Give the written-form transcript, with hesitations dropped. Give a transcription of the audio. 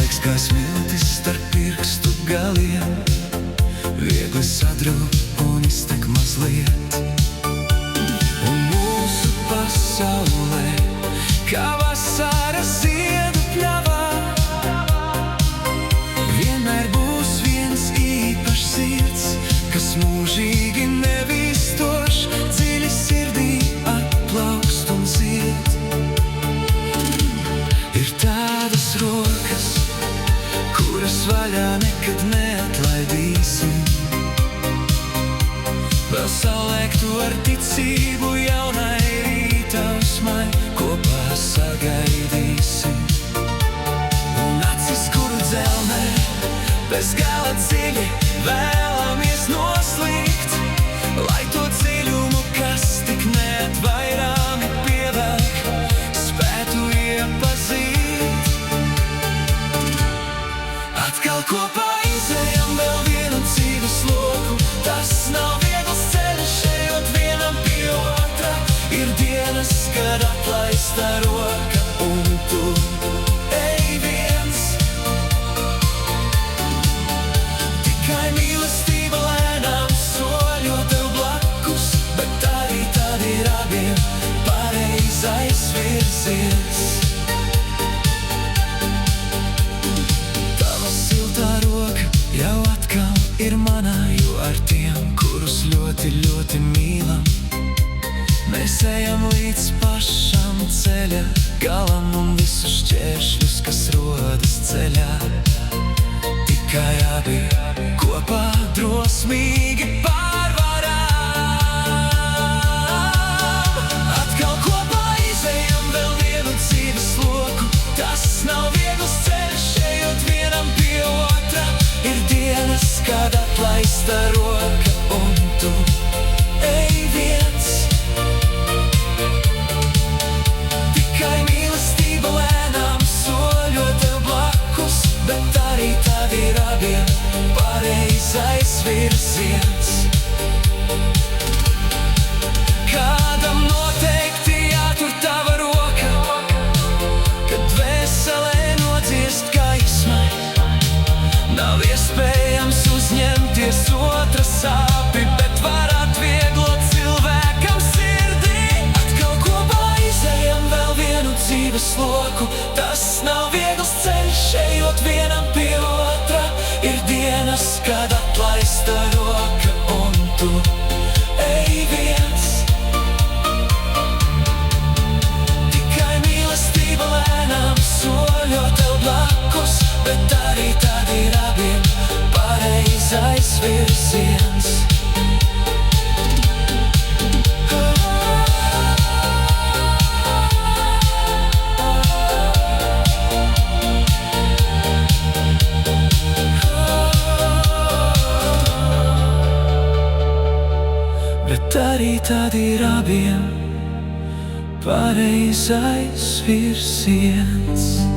Laiks kā smiltis starp pirkstu galiem, viegli sadrūp un iztek mazliet. Un mūsu pasaulē, kā vasara ziedu pļavā, vienmēr būs viens īpašs sirds, kas mūžīgi nevistošs, dziļi sirdī atplaukst un zied. Ir tādas rokas, kuras vaļā nekad neatlaidīsim, vēl salēktu ar ticību jaunai rītausmai kopā sagaidīsim. Un acis, kuru dzelmē bez gala dziļi vēlamies noslīgt, lai to dziļumu, kas tik neatvairāmi pievelk, spētu iepazīt. Atkal kopā izejam vēl vienu dzīves loku, tas nav viegls ceļš, ejot vienam pie otra. Ir dienas, kad atlaista roka un tu ej viens. Tikai mīlestība lēnām soļo tev blakus, bet arī tad ir abiem pareizais virziens. Tava siltā roka jau atkal ir manā, jo ar tiem, kurus ļoti, ļoti mīlam, mēs ejam līdz pašam ceļa galam un visus šķēršļus, kas rodas ceļā. Tikai abi kopā drosmīgi pārvarām. Atkal kopā izejam vēl vienu dzīves loku, tas nav viegls ceļš, ejot vienam pie otra. Ir dienas, kad atlaista roka un tu ej viens. Tikai mīlestība lēnām soļo tev blakus, bet arī tad ir abiem pareizais virziens. Kādam noteikti jātur tava roka, kad dvēselē nodziest gaismai. Nav iespējams uzņemties otra sāpi, bet var atvieglot cilvēkam sirdī. Atkal kopā izejam vēl vienu dzīves loku, tas nav viegls ceļš, ejot vienam pie otra. Ir dienas, kad atlaista roka un tu ej viens. Tikai mīlestība lēnām soļo tev blakus, bet arī tad ir abiem pareizais virziens. Bet arī tad ir abiem pareizais virziens.